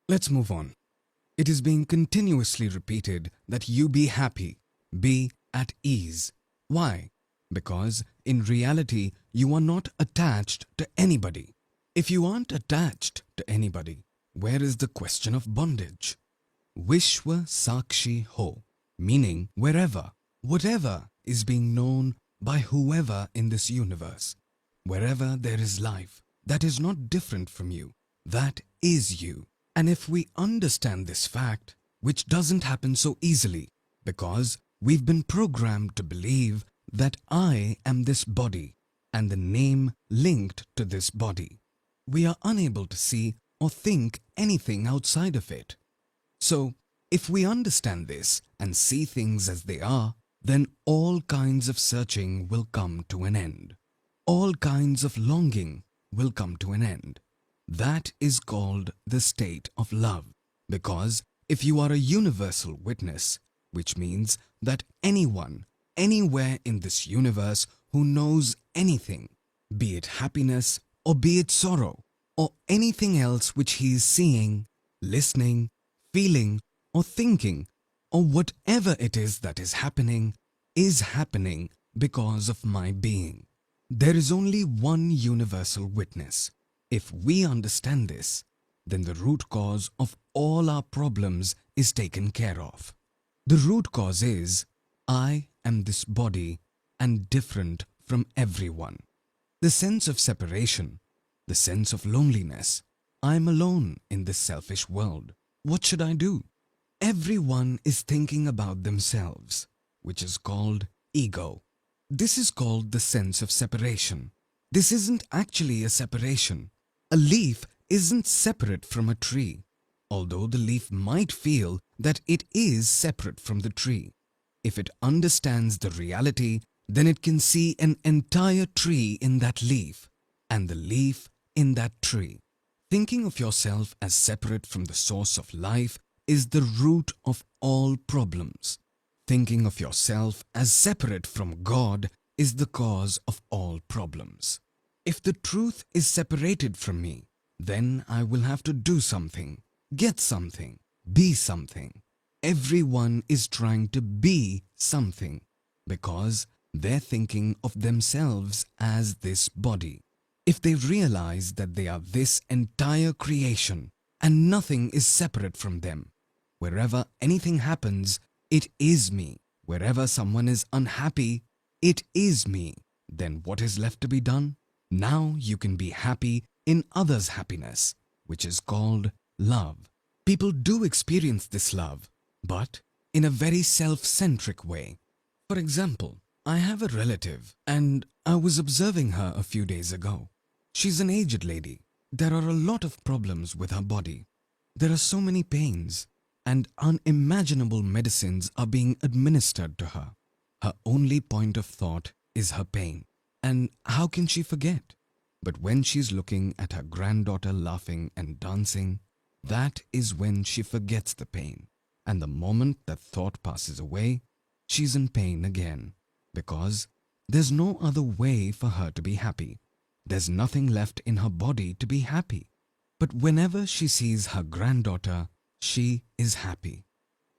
Let's move on. It is being continuously repeated that you be happy, be at ease. Why? Because in reality, you are not attached to anybody. If you aren't attached to anybody, where is the question of bondage? Vishwa Sakshi Ho, meaning wherever, whatever is being known by whoever in this universe, wherever there is life that is not different from you, that is you. And if we understand this fact, which doesn't happen so easily, because we've been programmed to believe that I am this body and the name linked to this body, we are unable to see or think anything outside of it. So, if we understand this and see things as they are, then all kinds of searching will come to an end. All kinds of longing will come to an end. That is called the state of love. Because if you are a universal witness, which means that anyone, anywhere in this universe who knows anything, be it happiness or be it sorrow, or anything else which he is seeing, listening, feeling, or thinking, or whatever it is that is happening because of my being. There is only one universal witness. If we understand this, then the root cause of all our problems is taken care of. The root cause is, I am this body and different from everyone. The sense of separation, the sense of loneliness. I am alone in this selfish world. What should I do? Everyone is thinking about themselves, which is called ego. This is called the sense of separation. This isn't actually a separation. A leaf isn't separate from a tree, although the leaf might feel that it is separate from the tree. If it understands the reality, then it can see an entire tree in that leaf, and the leaf in that tree. Thinking of yourself as separate from the source of life is the root of all problems. Thinking of yourself as separate from God is the cause of all problems. If the truth is separated from me, then I will have to do something, get something, be something. Everyone is trying to be something because they're thinking of themselves as this body. If they realize that they are this entire creation and nothing is separate from them, wherever anything happens, it is me. Wherever someone is unhappy, it is me. Then what is left to be done? Now you can be happy in others' happiness, which is called love. People do experience this love, but in a very self-centric way. For example, I have a relative and I was observing her a few days ago. She's an aged lady. There are a lot of problems with her body. There are so many pains and unimaginable medicines are being administered to her. Her only point of thought is her pain. And how can she forget? But when she's looking at her granddaughter laughing and dancing, that is when she forgets the pain. And the moment that thought passes away, she's in pain again. Because there's no other way for her to be happy. There's nothing left in her body to be happy. But whenever she sees her granddaughter, she is happy.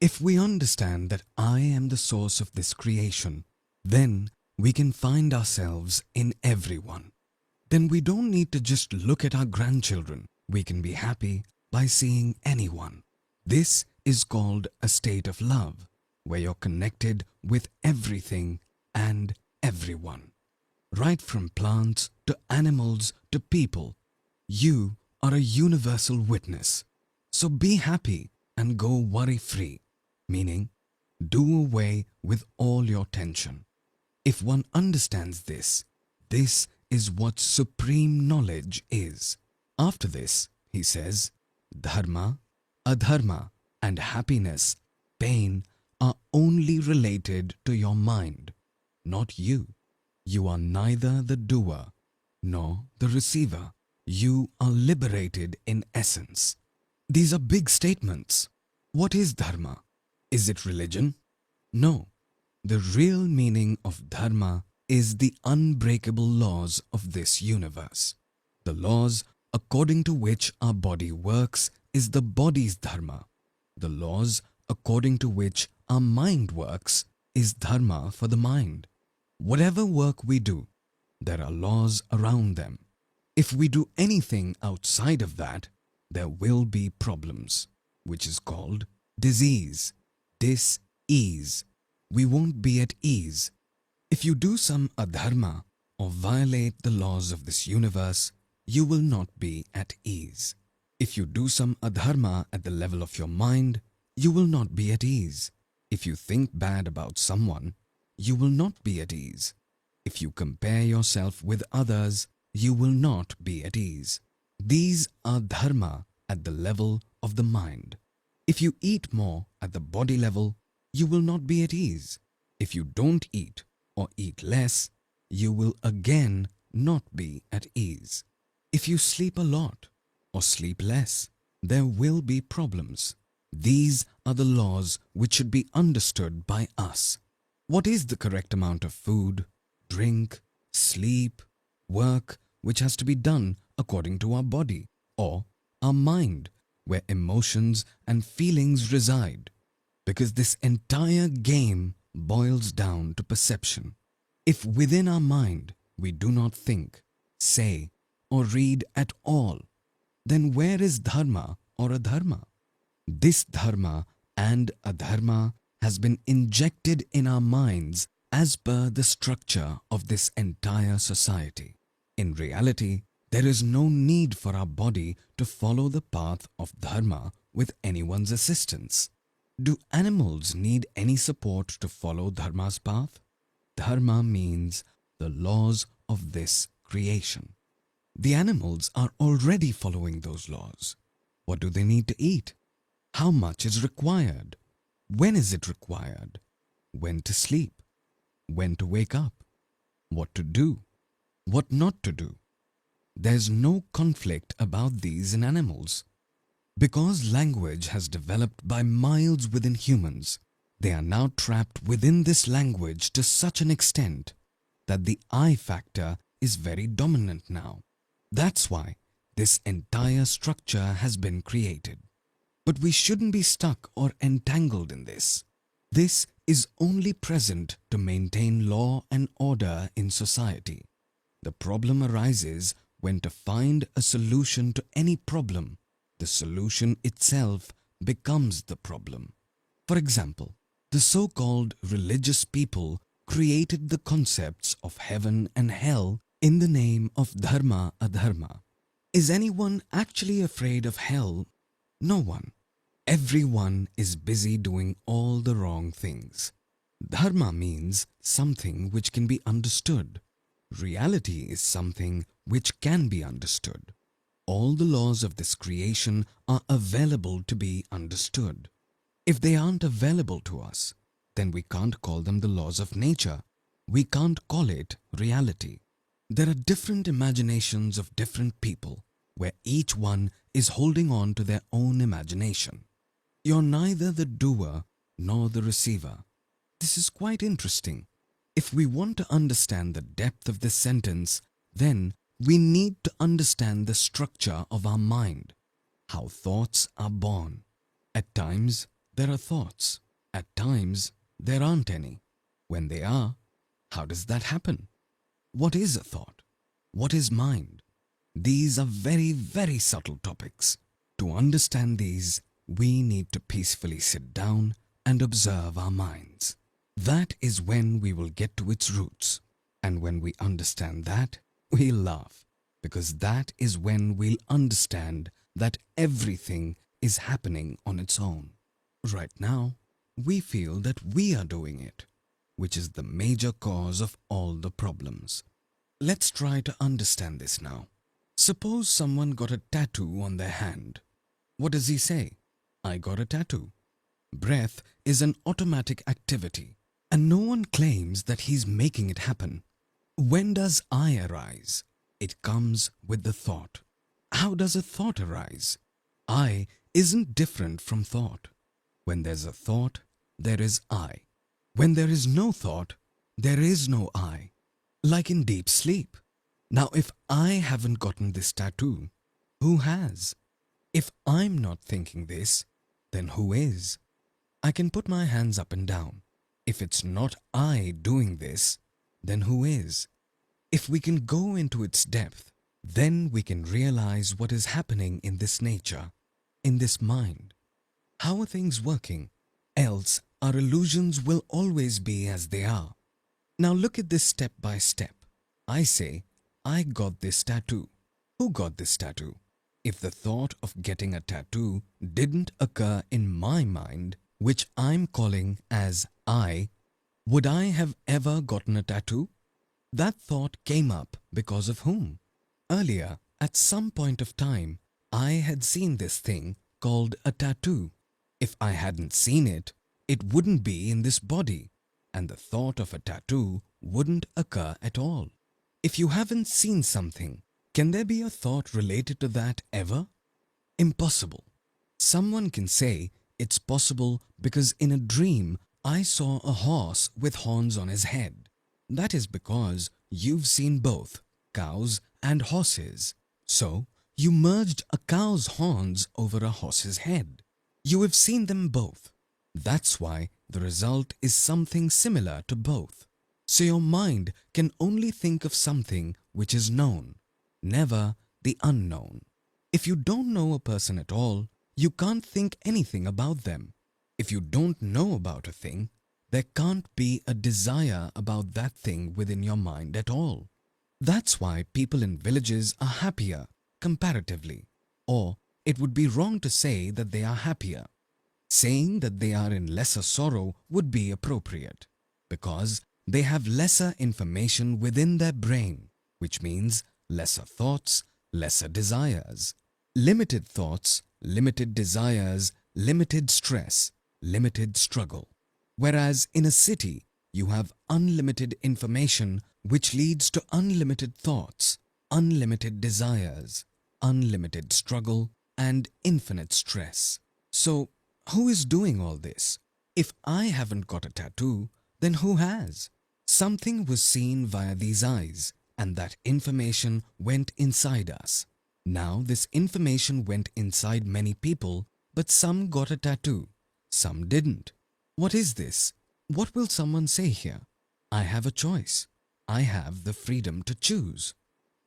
If we understand that I am the source of this creation, then we can find ourselves in everyone. Then we don't need to just look at our grandchildren. We can be happy by seeing anyone. This is called a state of love, where you're connected with everything and everyone. Right from plants to animals to people, you are a universal witness. So be happy and go worry-free, meaning do away with all your tension. If one understands this, this is what supreme knowledge is. After this, he says, dharma, adharma, and happiness, pain are only related to your mind, not you. You are neither the doer nor the receiver. You are liberated in essence. These are big statements. What is dharma? Is it religion? No. The real meaning of dharma is the unbreakable laws of this universe. The laws according to which our body works is the body's dharma. The laws according to which our mind works is dharma for the mind. Whatever work we do, there are laws around them. If we do anything outside of that, there will be problems, which is called disease, dis-ease. We won't be at ease. If you do some adharma or violate the laws of this universe, you will not be at ease. If you do some adharma at the level of your mind, you will not be at ease. If you think bad about someone, you will not be at ease. If you compare yourself with others, you will not be at ease. These are dharma at the level of the mind. If you eat more at the body level, you will not be at ease. If you don't eat or eat less, you will again not be at ease. If you sleep a lot or sleep less, there will be problems. These are the laws which should be understood by us. What is the correct amount of food, drink, sleep, work which has to be done according to our body or our mind, where emotions and feelings reside? Because this entire game boils down to perception. If within our mind we do not think, say, or read at all, then where is dharma or adharma? This dharma and adharma has been injected in our minds as per the structure of this entire society. In reality, there is no need for our body to follow the path of dharma with anyone's assistance. Do animals need any support to follow dharma's path? Dharma means the laws of this creation. The animals are already following those laws. What do they need to eat? How much is required? When is it required? When to sleep? When to wake up? What to do? What not to do? There's no conflict about these in animals. Because language has developed by miles within humans, they are now trapped within this language to such an extent that the I factor is very dominant now. That's why this entire structure has been created. But we shouldn't be stuck or entangled in this. This is only present to maintain law and order in society. The problem arises when to find a solution to any problem, the solution itself becomes the problem. For example, the so-called religious people created the concepts of heaven and hell in the name of dharma adharma. Is anyone actually afraid of hell? No one. Everyone is busy doing all the wrong things. Dharma means something which can be understood. Reality is something which can be understood. All the laws of this creation are available to be understood. If they aren't available to us, then we can't call them the laws of nature. We can't call it reality. There are different imaginations of different people, where each one is holding on to their own imagination. You're neither the doer nor the receiver. This is quite interesting. If we want to understand the depth of this sentence, then we need to understand the structure of our mind, how thoughts are born. At times, there are thoughts. At times, there aren't any. When they are, how does that happen? What is a thought? What is mind? These are very, very subtle topics. To understand these, we need to peacefully sit down and observe our minds. That is when we will get to its roots. And when we understand that, we'll laugh, because that is when we'll understand that everything is happening on its own. Right now, we feel that we are doing it, which is the major cause of all the problems. Let's try to understand this now. Suppose someone got a tattoo on their hand. What does he say? I got a tattoo. Breath is an automatic activity, and no one claims that he's making it happen. When does I arise? It comes with the thought. How does a thought arise? I isn't different from thought. When there's a thought, there is I. When there is no thought, there is no I. Like in deep sleep. Now, if I haven't gotten this tattoo, who has? If I'm not thinking this, then who is? I can put my hands up and down. If it's not I doing this, then who is? If we can go into its depth, then we can realize what is happening in this nature, in this mind. How are things working? Else our illusions will always be as they are. Now look at this step by step. I say, I got this tattoo. Who got this tattoo? If the thought of getting a tattoo didn't occur in my mind, which I'm calling as I, would I have ever gotten a tattoo? That thought came up because of whom? Earlier, at some point of time, I had seen this thing called a tattoo. If I hadn't seen it, it wouldn't be in this body, and the thought of a tattoo wouldn't occur at all. If you haven't seen something, can there be a thought related to that ever? Impossible. Someone can say it's possible because in a dream I saw a horse with horns on his head. That is because you've seen both cows and horses. So you merged a cow's horns over a horse's head. You have seen them both. That's why the result is something similar to both. So your mind can only think of something which is known, never the unknown. If you don't know a person at all, you can't think anything about them. If you don't know about a thing, there can't be a desire about that thing within your mind at all. That's why people in villages are happier, comparatively. Or it would be wrong to say that they are happier. Saying that they are in lesser sorrow would be appropriate, because they have lesser information within their brain, which means lesser thoughts, lesser desires. Limited thoughts, limited desires, limited stress, limited struggle. Whereas in a city, you have unlimited information which leads to unlimited thoughts, unlimited desires, unlimited struggle, and infinite stress. So, who is doing all this? If I haven't got a tattoo, then who has? Something was seen via these eyes, and that information went inside us. Now this information went inside many people, but some got a tattoo, some didn't. What is this? What will someone say here? I have a choice. I have the freedom to choose.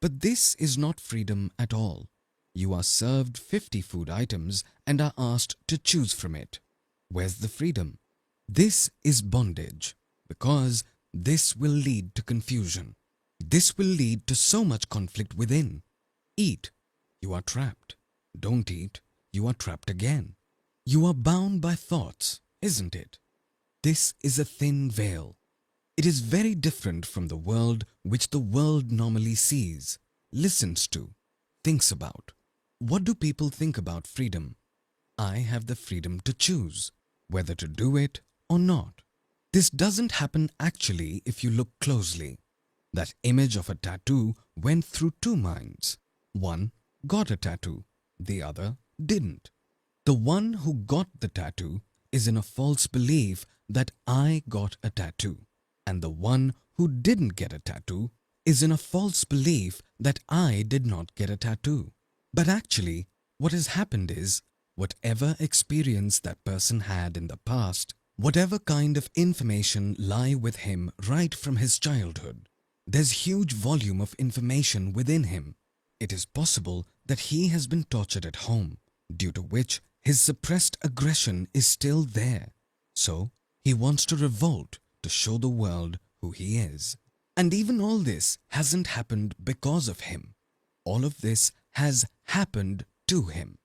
But this is not freedom at all. You are served 50 food items and are asked to choose from it. Where's the freedom? This is bondage, because this will lead to confusion. This will lead to so much conflict within. Eat, you are trapped. Don't eat, you are trapped again. You are bound by thoughts, isn't it? This is a thin veil. It is very different from the world which the world normally sees, listens to, thinks about. What do people think about freedom? I have the freedom to choose whether to do it or not. This doesn't happen actually if you look closely. That image of a tattoo went through two minds. One got a tattoo, the other didn't. The one who got the tattoo is in a false belief that I got a tattoo, and the one who didn't get a tattoo is in a false belief that I did not get a tattoo. But actually, what has happened is, whatever experience that person had in the past, whatever kind of information lie with him right from his childhood, there's huge volume of information within him. It is possible that he has been tortured at home, due to which his suppressed aggression is still there. So, he wants to revolt to show the world who he is. And even all this hasn't happened because of him. All of this has happened to him.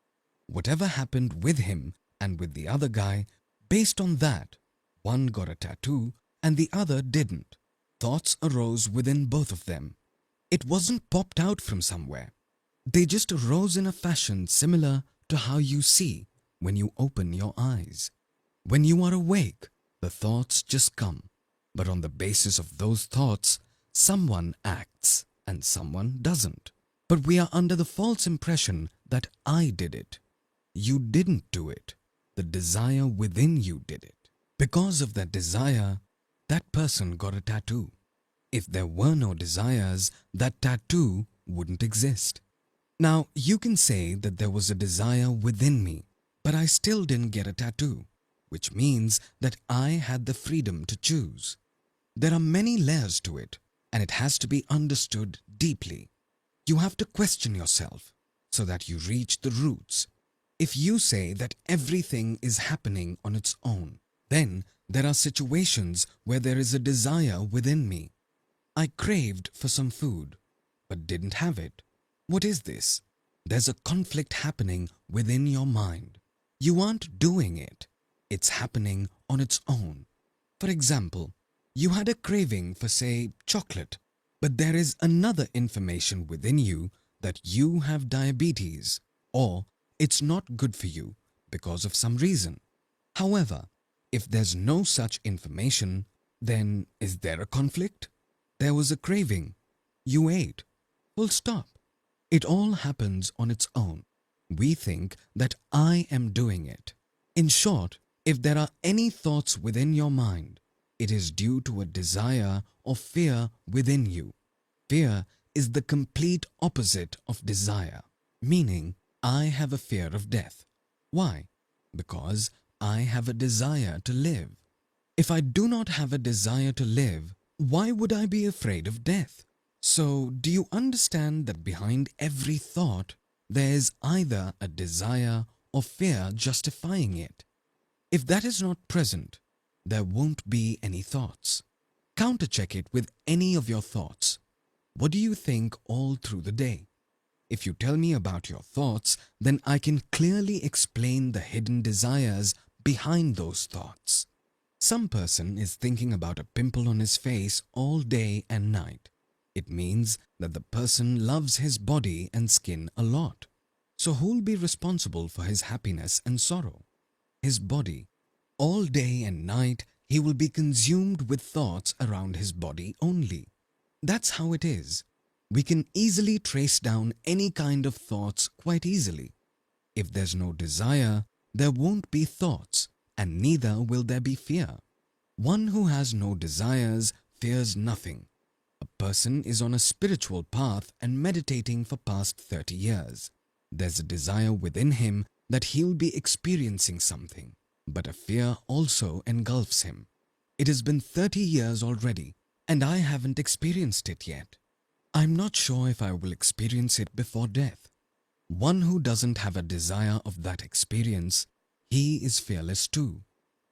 Whatever happened with him and with the other guy, based on that, one got a tattoo and the other didn't. Thoughts arose within both of them. It wasn't popped out from somewhere. They just arose in a fashion similar to how you see when you open your eyes. When you are awake, the thoughts just come. But on the basis of those thoughts, someone acts and someone doesn't. But we are under the false impression that I did it. You didn't do it. The desire within you did it. Because of that desire, that person got a tattoo. If there were no desires, that tattoo wouldn't exist. Now, you can say that there was a desire within me, but I still didn't get a tattoo, which means that I had the freedom to choose. There are many layers to it, and it has to be understood deeply. You have to question yourself so that you reach the roots. If you say that everything is happening on its own, then there are situations where there is a desire within me. I craved for some food, but didn't have it. What is this? There's a conflict happening within your mind. You aren't doing it. It's happening on its own. For example, you had a craving for, say, chocolate, but there is another information within you that you have diabetes, or it's not good for you because of some reason. However, if there's no such information, then is there a conflict? There was a craving. You ate. Full stop. It all happens on its own. We think that I am doing it. In short, if there are any thoughts within your mind, it is due to a desire or fear within you. Fear is the complete opposite of desire, meaning I have a fear of death. Why? Because I have a desire to live. If I do not have a desire to live, why would I be afraid of death? So, do you understand that behind every thought, there is either a desire or fear justifying it? If that is not present, there won't be any thoughts. Countercheck it with any of your thoughts. What do you think all through the day? If you tell me about your thoughts, then I can clearly explain the hidden desires behind those thoughts. Some person is thinking about a pimple on his face all day and night. It means that the person loves his body and skin a lot. So who'll be responsible for his happiness and sorrow? His body. All day and night he will be consumed with thoughts around his body only. That's how it is. We can easily trace down any kind of thoughts quite easily. If there's no desire, there won't be thoughts, and neither will there be fear. One who has no desires fears nothing. A person is on a spiritual path and meditating for past 30 years. There's a desire within him that he'll be experiencing something, but a fear also engulfs him. It has been 30 years already, and I haven't experienced it yet. I'm not sure if I will experience it before death. One who doesn't have a desire of that experience, he is fearless too.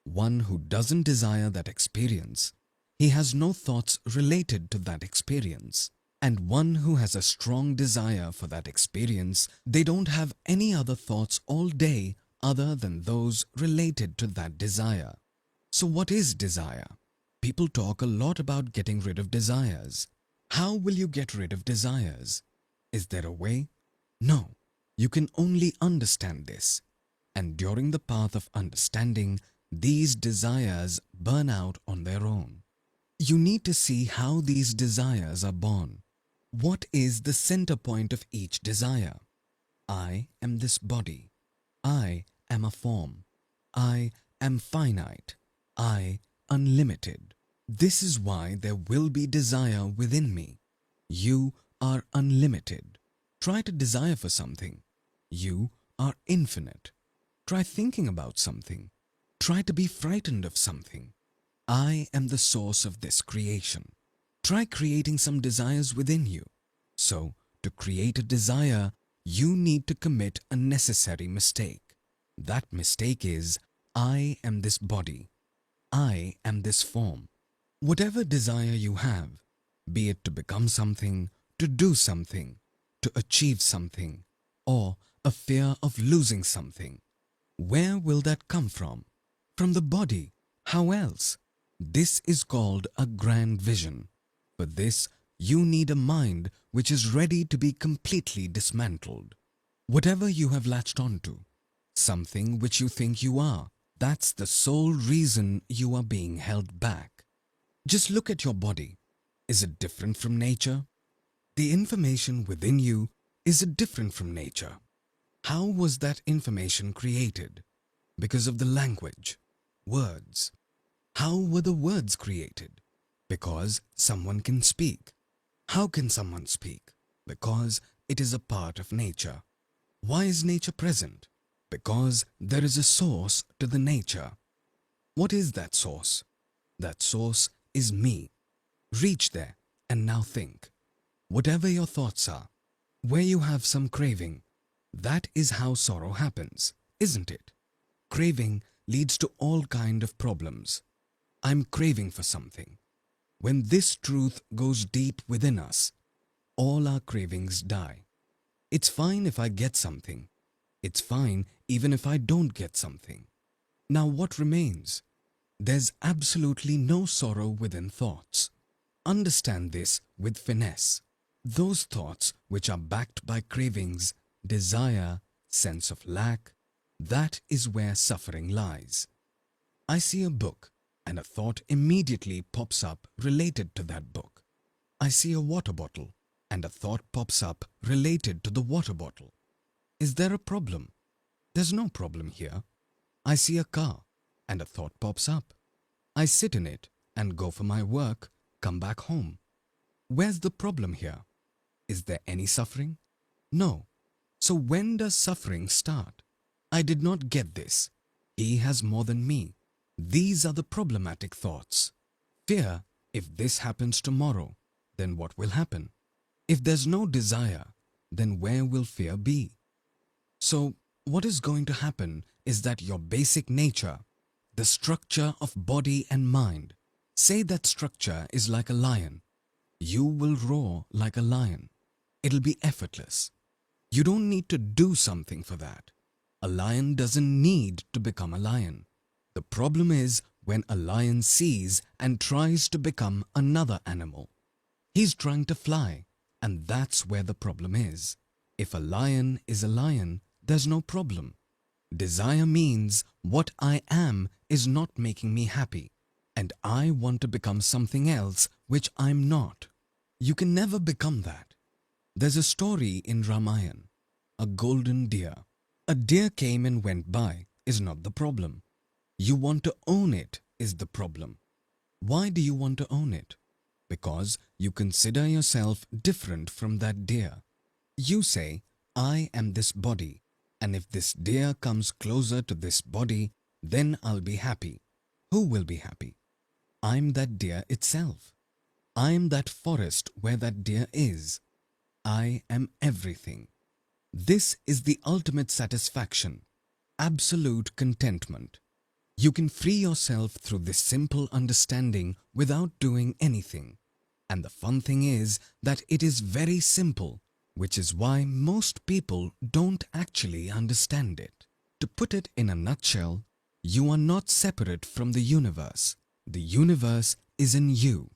One who doesn't desire that experience, he has no thoughts related to that experience. And one who has a strong desire for that experience, they don't have any other thoughts all day other than those related to that desire. So what is desire? People talk a lot about getting rid of desires. How will you get rid of desires? Is there a way? No, you can only understand this. And during the path of understanding, these desires burn out on their own. You need to see how these desires are born. What is the center point of each desire? I am this body. I am a form. I am finite. I unlimited. This is why there will be desire within me. You are unlimited. Try to desire for something. You are infinite. Try thinking about something. Try to be frightened of something. I am the source of this creation. Try creating some desires within you. So, to create a desire, you need to commit a necessary mistake. That mistake is, I am this body. I am this form. Whatever desire you have, be it to become something, to do something, to achieve something, or a fear of losing something, where will that come from? From the body. How else? This is called a grand vision. For this, you need a mind which is ready to be completely dismantled. Whatever you have latched onto, something which you think you are, that's the sole reason you are being held back. Just look at your body. Is it different from nature? The information within you, is it different from nature? How was that information created? Because of the language, words. How were the words created? Because someone can speak. How can someone speak? Because it is a part of nature. Why is nature present? Because there is a source to the nature. What is that source? That source is me. Reach there and now think. Whatever your thoughts are, where you have some craving, that is how sorrow happens, isn't it? Craving leads to all kind of problems. I'm craving for something. When this truth goes deep within us, all our cravings die. It's fine if I get something. It's fine even if I don't get something. Now what remains? There's absolutely no sorrow within thoughts. Understand this with finesse. Those thoughts which are backed by cravings, desire, sense of lack, that is where suffering lies. I see a book and a thought immediately pops up related to that book. I see a water bottle and a thought pops up related to the water bottle. Is there a problem? There's no problem here. I see a car and a thought pops up. I sit in it and go for my work, come back home. Where's the problem here? Is there any suffering? No. So when does suffering start? I did not get this. He has more than me. These are the problematic thoughts. Fear, if this happens tomorrow, then what will happen? If there's no desire, then where will fear be? So what is going to happen is that your basic nature, the structure of body and mind, say that structure is like a lion. You will roar like a lion. It'll be effortless. You don't need to do something for that. A lion doesn't need to become a lion. The problem is when a lion sees and tries to become another animal. He's trying to fly, and that's where the problem is. If a lion is a lion, there's no problem. Desire means what I am is not making me happy, and I want to become something else which I'm not. You can never become that. There's a story in Ramayana, a golden deer. A deer came and went by is not the problem. You want to own it is the problem. Why do you want to own it? Because you consider yourself different from that deer. You say, I am this body, and if this deer comes closer to this body, then I'll be happy. Who will be happy? I'm that deer itself. I'm that forest where that deer is. I am everything. This is the ultimate satisfaction, absolute contentment. You can free yourself through this simple understanding without doing anything. And the fun thing is that it is very simple, which is why most people don't actually understand it. To put it in a nutshell, you are not separate from the universe. The universe is in you.